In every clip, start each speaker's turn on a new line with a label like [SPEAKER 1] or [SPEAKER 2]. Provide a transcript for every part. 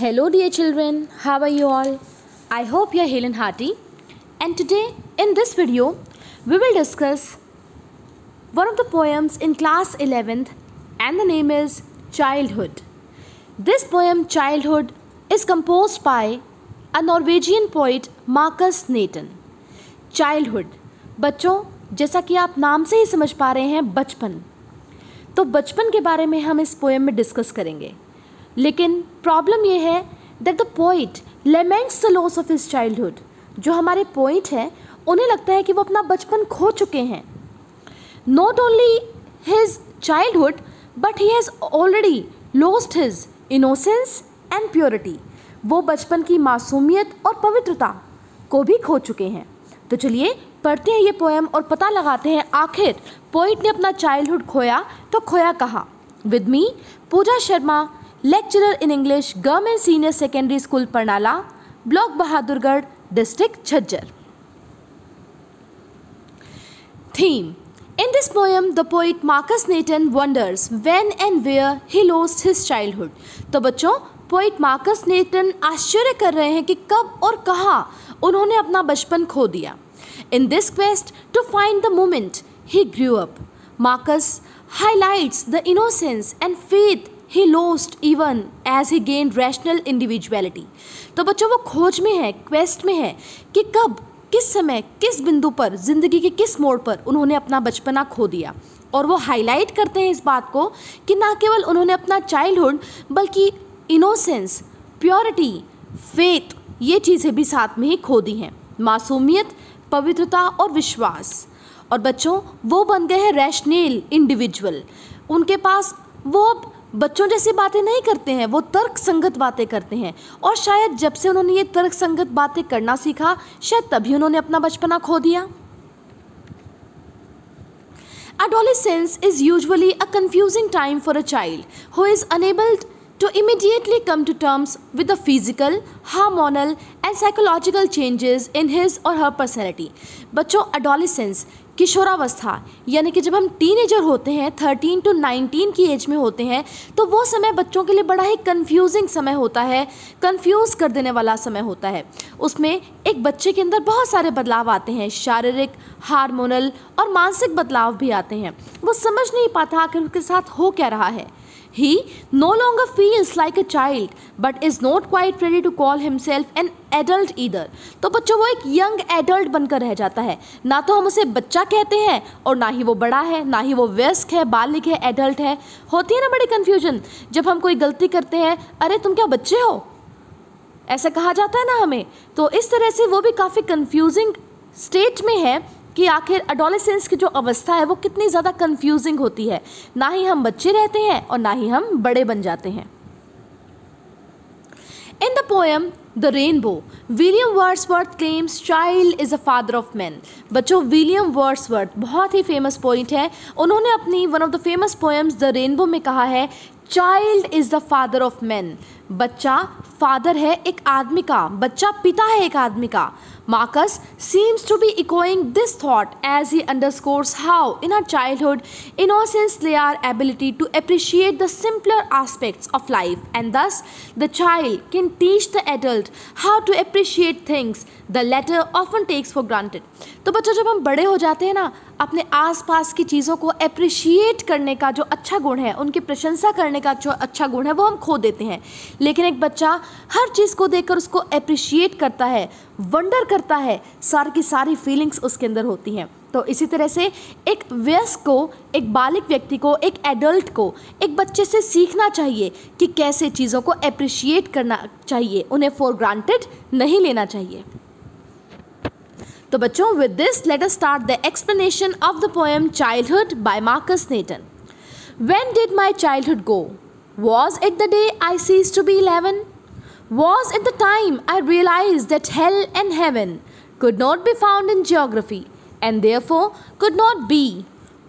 [SPEAKER 1] Hello, dear children. How are you all? I hope you are hale and hearty. And today, in this video, we will discuss one of the poems in class 11th, and the name is Childhood. This poem, Childhood, is composed by a Norwegian poet, Marcus Nathan. Childhood, बच्चों, जैसा कि आप नाम से ही समझ पा रहे हैं, बचपन. तो बचपन के बारे में हम इस पोएम में डिस्कस करेंगे. लेकिन प्रॉब्लम ये है that the poet laments the loss of his childhood. जो हमारे पोइट हैं उन्हें लगता है कि वो अपना बचपन खो चुके हैं. Not only his childhood but he has already lost his innocence and purity. वो बचपन की मासूमियत और पवित्रता को भी खो चुके हैं. तो चलिए पढ़ते हैं ये पोएम और पता लगाते हैं आखिर पोइट ने अपना चाइल्डहुड खोया तो खोया कहाँ. With me Pooja Sharma, lecturer in English, government senior secondary school Parnala, block Bahadurgarh, district Jhajjar. Theme. In this poem, the poet Marcus Nathan wonders when and where he lost his childhood. तो बच्चों, पोइट मार्कस नेटन आश्चर्य कर रहे हैं कि कब और कहाँ उन्होंने अपना बचपन खो दिया. In this quest to find the moment he grew up, Marcus highlights the innocence and faith he lost even as he gained rational individuality. तो बच्चों, वो खोज में है, क्वेस्ट में है कि कब, किस समय, किस बिंदु पर, ज़िंदगी के किस मोड़ पर उन्होंने अपना बचपना खो दिया. और वो हाईलाइट करते हैं इस बात को कि ना केवल उन्होंने अपना चाइल्डहुड बल्कि इनोसेंस, प्योरिटी, फेथ, ये चीज़ें भी साथ में ही खो दी हैं. मासूमियत, पवित्रता और विश्वास. और बच्चों, वो बन गए हैं रैशनल इंडिविजुअल. उनके पास वो अब बच्चों जैसी बातें नहीं करते हैं, वो तर्क संगत बातें करते हैं. और शायद जब से उन्होंने ये तर्क संगत बातें करना सीखा, शायद तभी उन्होंने अपना बचपना खो दिया. Adolescence is usually a confusing time for a child who is unable to immediately come to terms with the physical, hormonal and psychological changes in his or her personality. बच्चों, adolescence, किशोरावस्था, यानी कि जब हम टीनेजर होते हैं, 13 to 19 की as में होते हैं, तो वो समय बच्चों के लिए बड़ा ही कंफ्यूजिंग समय होता है, कंफ्यूज कर देने वाला समय होता है. उसमें एक बच्चे के अंदर बहुत सारे बदलाव आते हैं, शारीरिक, हार्मोनल और मानसिक बदलाव भी आते हैं. वो समझ नहीं पाता कि उसके साथ हो क्या रहा है. He no longer feels like a child but is not quite ready to call himself an adult either. तो बच्चों, वो एक यंग एडल्ट बनकर रह जाता है. ना तो हम उसे बच्चा कहते हैं और ना ही वो बड़ा है, ना ही वो वयस्क है, बालिग है, एडल्ट है. होती है ना बड़ी कन्फ्यूजन जब हम कोई गलती करते हैं, अरे तुम क्या बच्चे हो, ऐसा कहा जाता है ना हमें. तो इस तरह से वो भी काफ़ी कन्फ्यूजिंग स्टेट में है कि आखिर एडोलेसेंस की जो अवस्था है वो कितनी ज़्यादा कंफ्यूजिंग होती है. ना ही हम बच्चे रहते हैं और ना ही हम बड़े बन जाते हैं. In the poem the rainbow, William Wordsworth claims child is a father of man. बच्चों, विलियम वर्ड्सवर्थ बहुत ही फेमस पोइट है. उन्होंने अपनी one of the famous poems the rainbow में कहा है, child is the father of man. बच्चा father है एक आदमी का, बच्चा पिता है एक आदमी का. Marcus seems to be echoing this thought as he underscores how, in our childhood, innocence lay our ability to appreciate the simpler aspects of life, and thus the child can teach the adult how to appreciate things the latter often takes for granted. तो बच्चों, जब हम बड़े हो जाते हैं ना, अपने आसपास की चीज़ों को अप्रिशिएट करने का जो अच्छा गुण है, उनकी प्रशंसा करने का जो अच्छा गुण है, वो हम खो देते हैं. लेकिन एक बच्चा हर चीज़ को देखकर उसको अप्रिशिएट करता है, वंडर करता है, सारी की सारी फीलिंग्स उसके अंदर होती हैं. तो इसी तरह से एक वयस्क को, एक बालिग व्यक्ति को, एक एडल्ट को एक बच्चे से सीखना चाहिए कि कैसे चीज़ों को अप्रिशिएट करना चाहिए, उन्हें फॉर ग्रांटेड नहीं लेना चाहिए. तो बच्चों, with this let us start the explanation of the poem childhood by Markus Natan. When did my childhood go? Was it the day I ceased to be 11? Was it the time I realized that hell and heaven could not be found in geography and therefore could not be?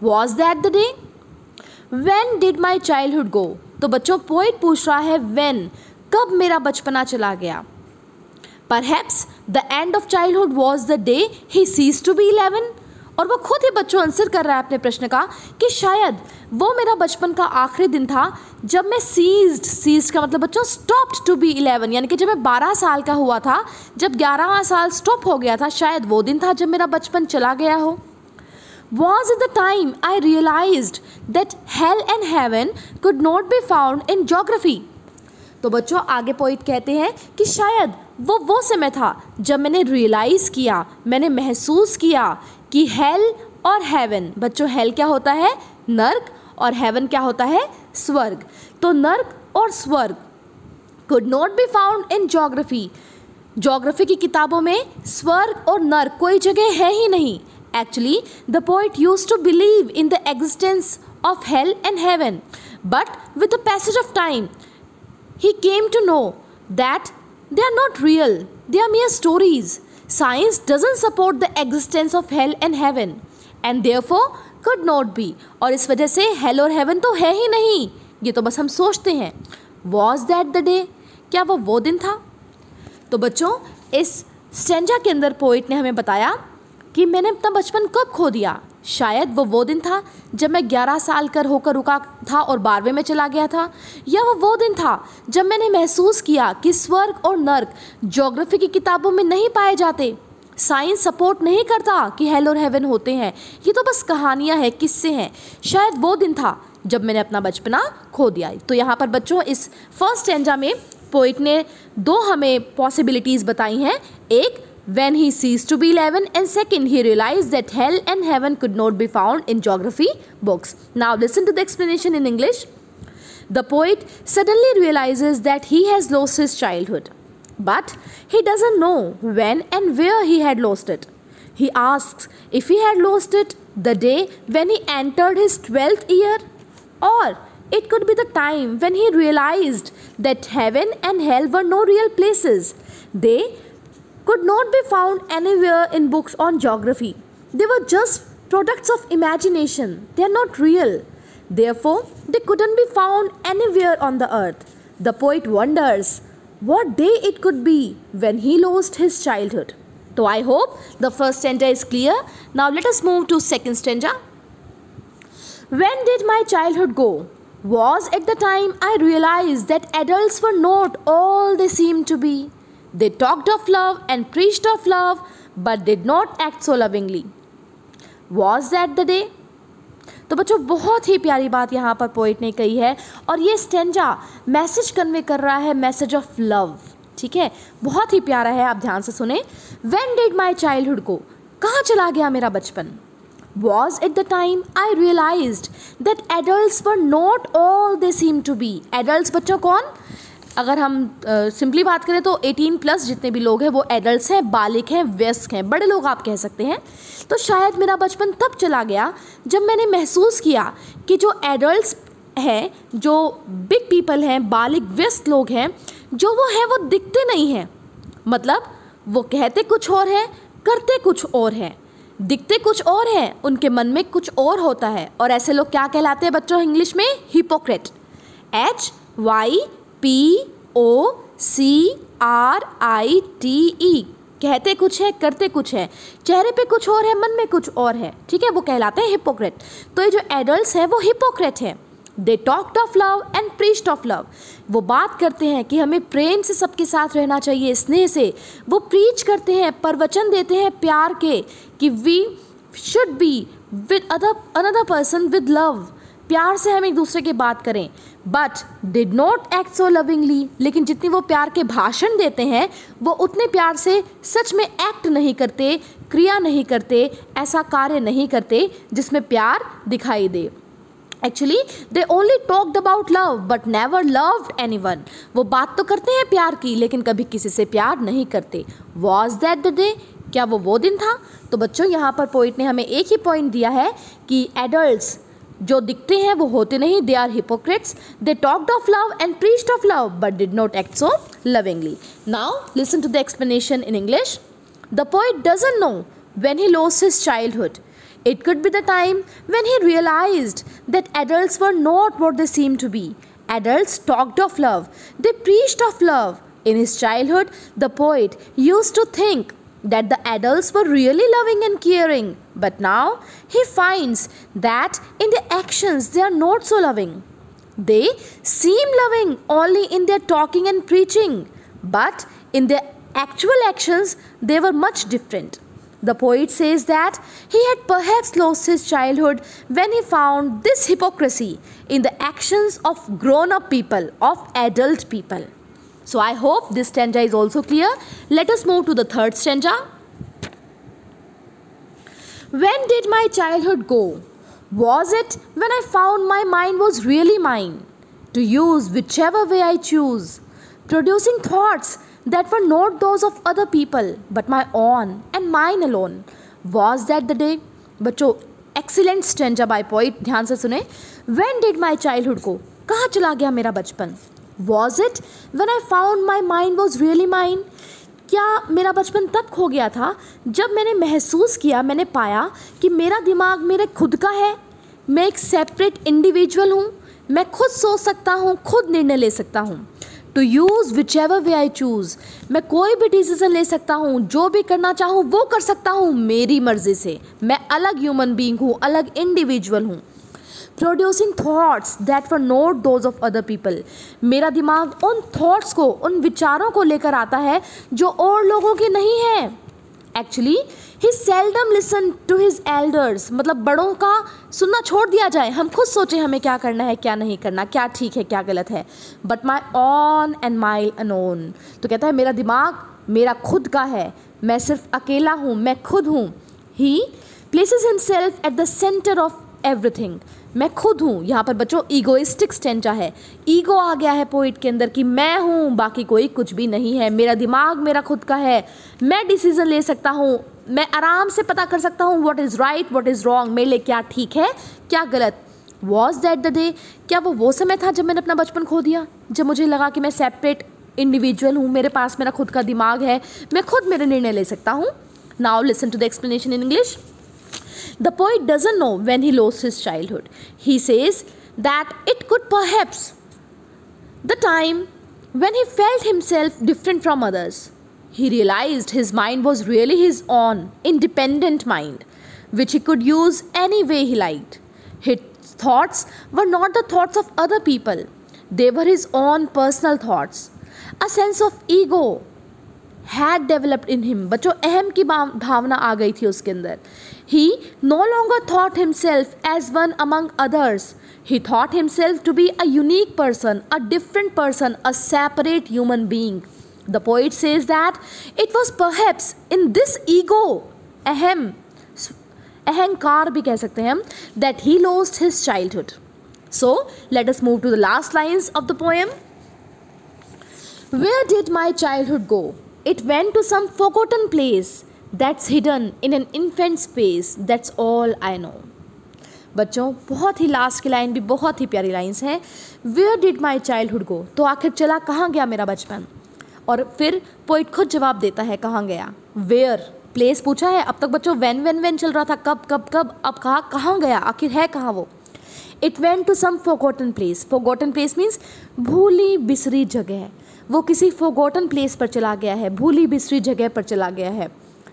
[SPEAKER 1] Was that the day? When did my childhood go? तो बच्चों, poet पूछ रहा है when, कब मेरा बचपना चला गया. Perhaps the end of childhood was the day he ceased to be 11. और वो खुद ही बच्चों आंसर कर रहा है अपने प्रश्न का कि शायद वो मेरा बचपन का आखिरी दिन था जब मैं सीज्ड का मतलब बच्चों स्टॉप्ड टू बी 11, यानी कि जब मैं 12 साल का हुआ था, जब 11वां साल स्टॉप हो गया था, शायद वो दिन था जब मेरा बचपन चला गया हो। Was it the time I realized that hell and heaven could not be found in geography? तो बच्चों आगे पोइट कहते हैं कि शायद वो समय था जब मैंने रियलाइज़ किया, मैंने महसूस किया कि हेल और हेवन, बच्चों हेल क्या होता है? नर्क, और हेवन क्या होता है? स्वर्ग। तो नर्क और स्वर्ग could not be found in geography, geography की किताबों में स्वर्ग और नर्क कोई जगह है ही नहीं। Actually, the poet used to believe in the existence of hell and heaven, but with the passage of time, he came to know that they are not real, they are mere stories. Science doesn't support the existence of hell and heaven, and therefore could not be. और इस वजह से hell और heaven तो है ही नहीं, ये तो बस हम सोचते हैं। Was that the day? क्या वो दिन था? तो बच्चों इस स्टेंजा के अंदर पोइट ने हमें बताया कि मैंने अपना बचपन कब खो दिया। शायद वो दिन था जब मैं 11 साल का होकर रुका था और 12वें में चला गया था, या वो दिन था जब मैंने महसूस किया कि स्वर्ग और नर्क ज्योग्राफी की किताबों में नहीं पाए जाते। साइंस सपोर्ट नहीं करता कि हेल और हेवन होते हैं, ये तो बस कहानियाँ हैं, किस्से हैं। शायद वो दिन था जब मैंने अपना बचपना खो दिया। तो यहाँ पर बच्चों इस फर्स्ट स्टेंजा में पोइट ने दो हमें पॉसिबिलिटीज़ बताई हैं। एक, when he ceased to be 11, and second, he realized that hell and heaven could not be found in geography books. Now listen to the explanation in English. The poet suddenly realizes that he has lost his childhood, but he doesn't know when and where he had lost it. He asks if he had lost it the day when he entered his 12th year, or it could be the time when he realized that heaven and hell were no real places. They could not be found anywhere in books on geography. They were just products of imagination. They are not real. Therefore, they couldn't be found anywhere on the earth. The poet wonders what day it could be when he lost his childhood. So I hope the first stanza is clear. Now let us move to second stanza. When did my childhood go? Was at the time I realized that adults were not all they seemed to be. They talked of love and preached of love, but did not act so lovingly. Was that the day? तो बच्चों बहुत ही प्यारी बात यहाँ पर poet ने कही है, और ये स्टेंजा मैसेज कन्वे कर रहा है, मैसेज ऑफ लव। ठीक है, बहुत ही प्यारा है, आप ध्यान से सुने। When did my childhood go? कहाँ चला गया मेरा बचपन? Was at the time I realized that adults were not all they seem to be. Adults बच्चों कौन? अगर हम सिंपली बात करें तो 18+ जितने भी लोग हैं वो एडल्ट्स हैं, बालिग हैं, वयस्क हैं, बड़े लोग आप कह सकते हैं। तो शायद मेरा बचपन तब चला गया जब मैंने महसूस किया कि जो एडल्ट्स हैं, जो बिग पीपल हैं, बालिग वयस्क लोग हैं, जो वो हैं वो दिखते नहीं हैं। मतलब वो कहते कुछ और हैं, करते कुछ और हैं, दिखते कुछ और हैं, उनके मन में कुछ और होता है। और ऐसे लोग क्या कहलाते हैं बच्चों इंग्लिश में? हिपोक्रेट। HYPOCRITE। कहते कुछ है, करते कुछ है, चेहरे पे कुछ और है, मन में कुछ और है। ठीक है, वो कहलाते हैं हिपोक्रेट। तो ये जो एडल्ट्स हैं वो हिपोक्रेट हैं। दे talked of love and preached of love. वो बात करते हैं कि हमें प्रेम से सबके साथ रहना चाहिए, स्नेह से। वो प्रीच करते हैं, प्रवचन देते हैं प्यार के, कि we should be with another person with love. प्यार से हम एक दूसरे की बात करें। But did not act so lovingly. लेकिन जितनी वो प्यार के भाषण देते हैं वो उतने प्यार से सच में एक्ट नहीं करते, क्रिया नहीं करते, ऐसा कार्य नहीं करते जिसमें प्यार दिखाई दे। Actually, they only talked about love but never loved anyone. वो बात तो करते हैं प्यार की, लेकिन कभी किसी से प्यार नहीं करते। Was that the day? क्या वो दिन था? तो बच्चों यहाँ पर पोइट ने हमें एक ही पॉइंट दिया है कि एडल्ट्स जो दिखते हैं वो होते नहीं, they are hypocrites. They talked of love and preached of love but did not act so lovingly. Now listen to the explanation in English. The poet doesn't know when he lost his childhood. It could be the time when he realized that adults were not what they seemed to be. Adults talked of love. They preached of love. In his childhood, the poet used to think that the adults were really loving and caring, But now he finds that in their actions they are not so loving. They seem loving only in their talking and preaching, but in their actual actions they were much different. The poet says that he had perhaps lost his childhood when he found this hypocrisy in the actions of grown-up people, of adult people. So I hope this stanza is also clear. Let us move to the third stanza. When did my childhood go? Was it when I found my mind was really mine, to use whichever way I choose, producing thoughts that were not those of other people but my own and mine alone? Was that the day? बच्चों excellent stanza by poet, ध्यान से सुने. When did my childhood go? कहाँ चला गया मेरा बचपन? Was it when I found my mind was really mine? क्या मेरा बचपन तब खो गया था जब मैंने महसूस किया, मैंने पाया कि मेरा दिमाग मेरे खुद का है, मैं एक सेपरेट इंडिविजुअल हूँ, मैं खुद सोच सकता हूँ, खुद निर्णय ले सकता हूँ. To use whichever way I choose, मैं कोई भी डिसीज़न ले सकता हूँ, जो भी करना चाहूँ वो कर सकता हूँ मेरी मर्ज़ी से. मैं अलग ह्यूमन बीइंग हूँ, अलग इंडिविजुअल हूँ. Producing thoughts that were not those of other people, मेरा दिमाग उन थाट्स को, उन विचारों को लेकर आता है जो और लोगों के नहीं है. Actually he seldom listen to his elders, मतलब बड़ों का सुनना छोड़ दिया जाए, हम खुद सोचें हमें क्या करना है, क्या नहीं करना, क्या ठीक है, क्या गलत है. But my on and my unknown, तो कहता है मेरा दिमाग मेरा खुद का है, मैं सिर्फ अकेला हूँ, मैं खुद हूँ. He places himself at the centre of everything, मैं खुद हूँ. यहाँ पर बच्चों ईगोइस्टिक स्टेंजा है, ईगो आ गया है पोइट के अंदर कि मैं हूँ, बाकी कोई कुछ भी नहीं है, मेरा दिमाग मेरा खुद का है, मैं डिसीज़न ले सकता हूँ, मैं आराम से पता कर सकता हूँ what is right what is wrong, मेरे लिए क्या ठीक है क्या गलत. वॉज दैट द डे, क्या वो समय था जब मैंने अपना बचपन खो दिया, जब मुझे लगा कि मैं सेपरेट इंडिविजुअल हूँ, मेरे पास मेरा खुद का दिमाग है, मैं खुद मेरे निर्णय ले सकता हूँ. Now listen to the explanation in English. The poet doesn't know when he lost his childhood. He says that it could perhaps the time when he felt himself different from others. He realized his mind was really his own, independent mind, which he could use any way he liked. His thoughts were not the thoughts of other people. They were his own personal thoughts. A sense of ego had developed in him. बच्चों अहम की भावना आ गई थी उसके अंदर. He no longer thought himself as one among others. He thought himself to be a unique person, a different person, a separate human being. The poet says that it was perhaps in this ego, अहंकार भी कह सकते हैं हम, that he lost his childhood. So let us move to the last lines of the poem. Where did my childhood go? It went to some forgotten place that's hidden in an infant's face. That's all I know. बच्चों बहुत ही last की line भी बहुत ही प्यारी lines हैं. Where did my childhood go? तो आखिर चला कहाँ गया मेरा बचपन. और फिर पोइट खुद जवाब देता है कहाँ गया. Where प्लेस पूछा है, अब तक बच्चों when चल रहा था, कब कब कब, अब कहाँ गया, आखिर है कहाँ वो. It went to some forgotten place. Forgotten place means भूली बिसरी जगह. वो किसी forgotten place पर चला गया है, भूली बिसरी जगह पर चला गया है.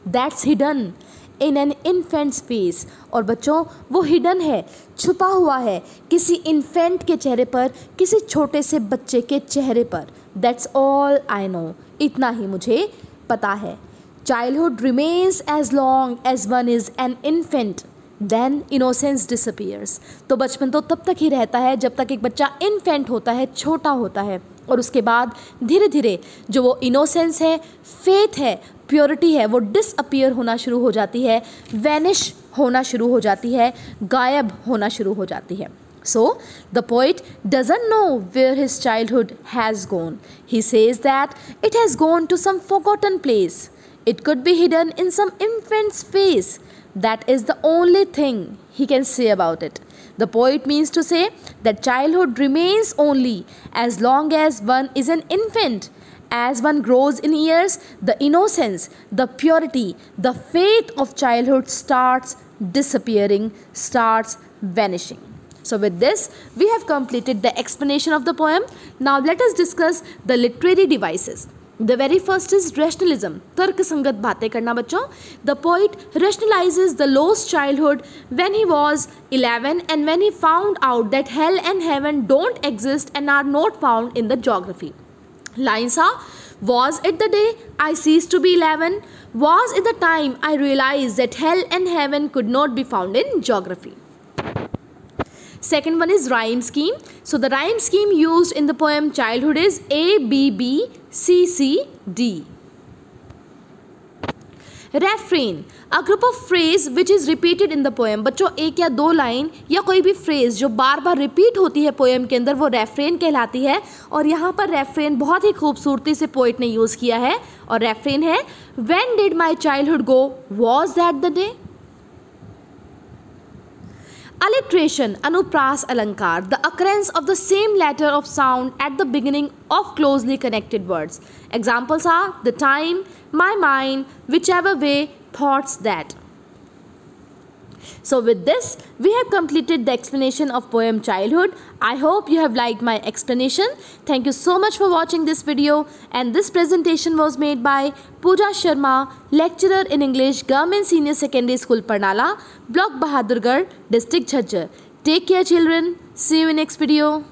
[SPEAKER 1] That's hidden in an infant's face. और बच्चों वो hidden है, छुपा हुआ है किसी infant के चेहरे पर, किसी छोटे से बच्चे के चेहरे पर. That's all I know. इतना ही मुझे पता है. Childhood remains as long as one is an infant. Then innocence disappears. तो बचपन तो तब तक ही रहता है जब तक एक बच्चा इन्फेंट होता है, छोटा होता है, और उसके बाद धीरे धीरे जो वो इनोसेंस है, फेथ है, प्योरिटी है, वो डिसअपियर होना शुरू हो जाती है, वैनिश होना शुरू हो जाती है, गायब होना शुरू हो जाती है. So the poet doesn't know where his childhood has gone. He says that it has gone to some forgotten place. It could be hidden in some infant's face. That is the only thing he can say about it. The poet means to say that childhood remains only as long as one is an infant. As one grows in years, the innocence, the purity, the faith of childhood starts disappearing, starts vanishing. So with this, we have completed the explanation of the poem. Now let us discuss the literary devices. The very first is rationalism, तर्क संगत बातें करना बच्चों. The poet rationalizes the lost childhood when he was 11 and when he found out that hell and heaven don't exist and are not found in the geography. Lines are: was it the day I ceased to be 11? Was it the time I realized that hell and heaven could not be found in geography? Second one is rhyme scheme. So the rhyme scheme used in the poem Childhood is A, B, B, C, C, D. Refrain, a group of phrase which is repeated in the poem. बच्चों एक या दो line या कोई भी phrase जो बार बार repeat होती है पोएम के अंदर वो रेफ्रेन कहलाती है. और यहाँ पर रेफ्रेन बहुत ही खूबसूरती से पोइट ने यूज़ किया है और रेफ्रेन है When did my childhood go? Was that the day? Alliteration, अनुप्रास अलंकार, the occurrence of the same letter of sound at the beginning of closely connected words. Examples are the time, my mind, whichever way, thoughts that. So with this, we have completed the explanation of poem Childhood. I hope you have liked my explanation. Thank you so much for watching this video, and this presentation was made by Pooja Sharma, lecturer in English, Government Senior Secondary School, Parnala, Block Bahadurgarh, District Jhajjar. Take care children. See you in next video.